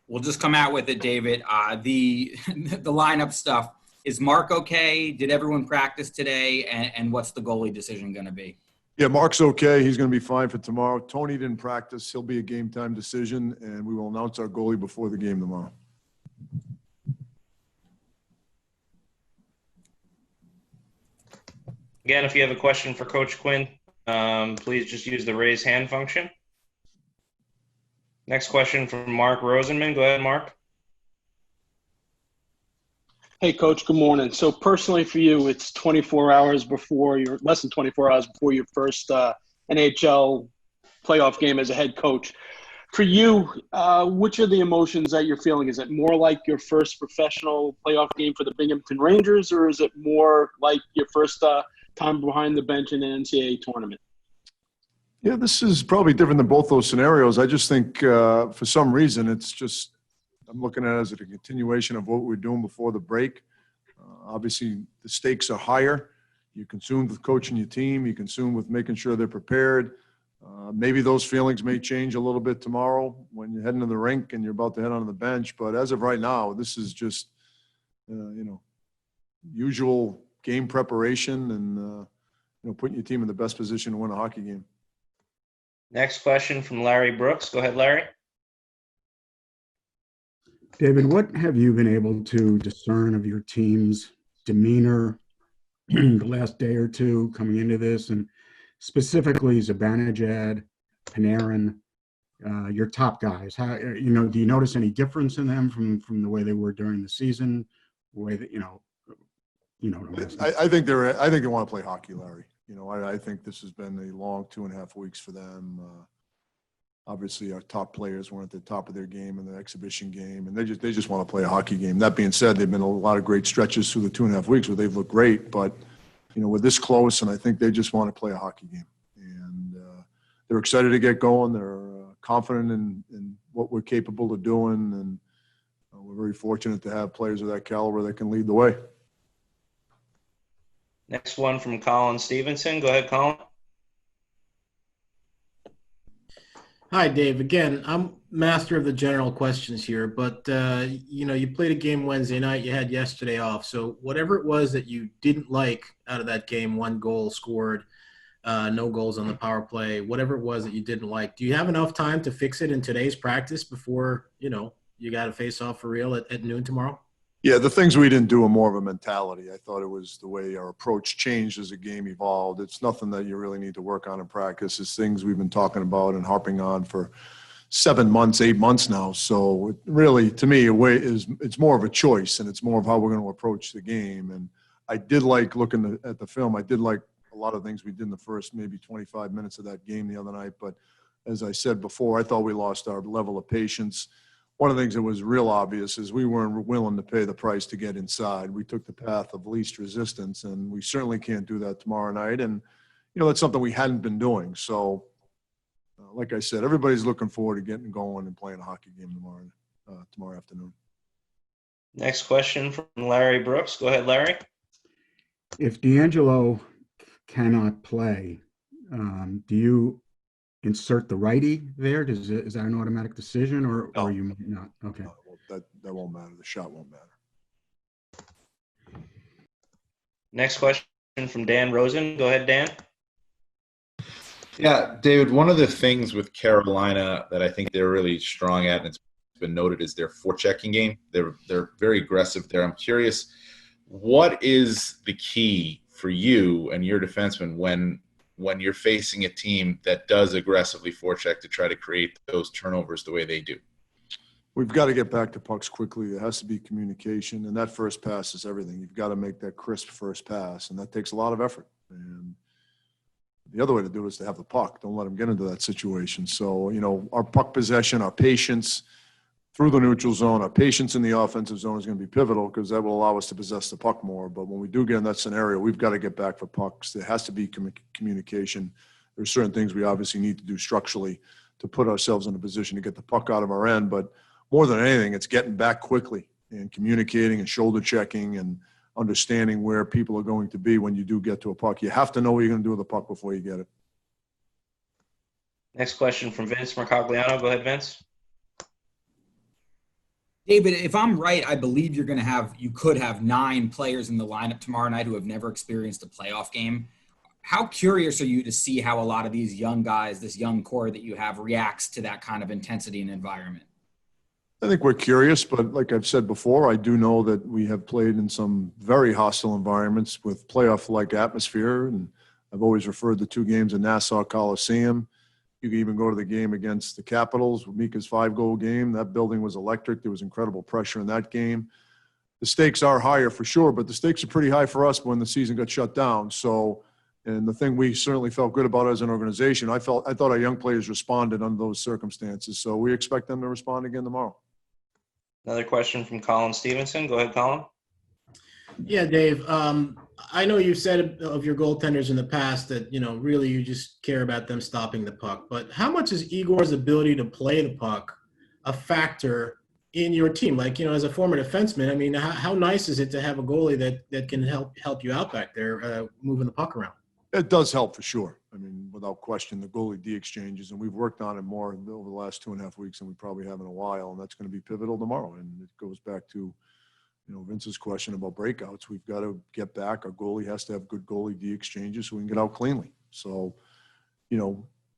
We'll just come out with it, David. The the lineup stuff. Is Mark okay? Did everyone practice today? And what's the goalie decision going to be? Yeah, Mark's okay. He's going to be fine for tomorrow. Tony didn't practice. He'll be a game time decision, and we will announce our goalie before the game tomorrow. Again, if you have a question for Coach Quinn, please just use the raise hand function. Next question from Mark Rosenman. Go ahead, Mark. Hey, Coach, good morning. So personally for you, it's 24 hours before your – less than 24 hours before your first NHL playoff game as a head coach. For you, which are the emotions that you're feeling? Is it more like your first professional playoff game for the Binghamton Rangers, or is it more like your first time behind the bench in an NCAA tournament? Yeah, this is probably different than both those scenarios. I just think for some reason it's just I'm looking at it as a continuation of what we were doing before the break. Obviously, the stakes are higher. You're consumed with coaching your team. You're consumed with making sure they're prepared. Maybe those feelings may change a little bit tomorrow when you're heading to the rink and you're about to head on the bench. But as of right now, this is just, usual game preparation and, putting your team in the best position to win a hockey game. Next question from Larry Brooks. Go ahead, Larry. David, what have you been able to discern of your team's demeanor the last day or two coming into this? And specifically Zibanejad, Panarin, your top guys. How, do you notice any difference in them from the way they were during the season? The way that, I think they want to play hockey, Larry. I think this has been a long 2.5 weeks for them. Obviously, our top players weren't at the top of their game in the exhibition game, and they just want to play a hockey game. That being said, they've been a lot of great stretches through the 2.5 weeks where they've looked great, but we're this close, and I think they just want to play a hockey game. And they're excited to get going. They're confident in what we're capable of doing, and we're very fortunate to have players of that caliber that can lead the way. Next one from Colin Stevenson. Go ahead, Colin. Hi, Dave. Again, I'm master of the general questions here, but, you played a game Wednesday night. You had yesterday off. So whatever it was that you didn't like out of that game, 1 goal scored, no goals on the power play, whatever it was that you didn't like, do you have enough time to fix it in today's practice before, you got to face off for real at noon tomorrow? Yeah, the things we didn't do are more of a mentality. I thought it was the way our approach changed as the game evolved. It's nothing that you really need to work on in practice. It's things we've been talking about and harping on for 7 months, 8 months now. So it really, to me, it's more of a choice, and it's more of how we're going to approach the game. And I did like looking at the film. I did like a lot of things we did in the first maybe 25 minutes of that game the other night. But as I said before, I thought we lost our level of patience. One of the things that was real obvious is we weren't willing to pay the price to get inside. We took the path of least resistance, and we certainly can't do that tomorrow night. And, that's something we hadn't been doing. So, like I said, everybody's looking forward to getting going and playing a hockey game tomorrow afternoon. Next question from Larry Brooks. Go ahead, Larry. If D'Angelo cannot play, do you insert the righty there? Is that an automatic decision, or you might not? Okay. No, that won't matter. The shot won't matter. Next question from Dan Rosen. Go ahead, Dan. Yeah, David, one of the things with Carolina that I think they're really strong at, and it's been noted, is their forechecking game. They're very aggressive there. I'm curious, what is the key for you and your defensemen when you're facing a team that does aggressively forecheck to try to create those turnovers the way they do? We've got to get back to pucks quickly. There has to be communication, and that first pass is everything. You've got to make that crisp first pass, and that takes a lot of effort. And the other way to do it is to have the puck. Don't let them get into that situation. So, our puck possession, our patience through the neutral zone, our patience in the offensive zone is going to be pivotal, because that will allow us to possess the puck more. But when we do get in that scenario, we've got to get back for pucks. There has to be communication. There are certain things we obviously need to do structurally to put ourselves in a position to get the puck out of our end. But more than anything, it's getting back quickly and communicating and shoulder checking and understanding where people are going to be when you do get to a puck. You have to know what you're going to do with the puck before you get it. Next question from Vince Mercogliano. Go ahead, Vince. David, if I'm right, I believe you could have 9 players in the lineup tomorrow night who have never experienced a playoff game. How curious are you to see how a lot of these young guys, this young core that you have, reacts to that kind of intensity and environment? I think we're curious, but like I've said before, I do know that we have played in some very hostile environments with playoff-like atmosphere, and I've always referred to 2 games in Nassau Coliseum. You can even go to the game against the Capitals, Mika's 5-goal game. That building was electric. There was incredible pressure in that game. The stakes are higher for sure, but the stakes are pretty high for us when the season got shut down. So, and the thing we certainly felt good about as an organization, I thought our young players responded under those circumstances. So we expect them to respond again tomorrow. Another question from Colin Stevenson. Go ahead, Colin. Yeah, Dave. I know you've said of your goaltenders in the past that, really you just care about them stopping the puck. But how much is Igor's ability to play the puck a factor in your team? Like, as a former defenseman, I mean, how nice is it to have a goalie that can help you out back there, moving the puck around? It does help for sure. I mean, without question, the goalie D exchanges, and we've worked on it more over the last 2.5 weeks than we probably have in a while, and that's going to be pivotal tomorrow. And it goes back to, Vince's question about breakouts. We've got to get back. Our goalie has to have good goalie D exchanges so we can get out cleanly. So,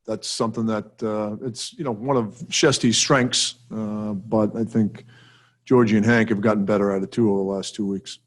that's something that it's, one of Shesty's strengths, but I think Georgie and Hank have gotten better at it too over the last 2 weeks.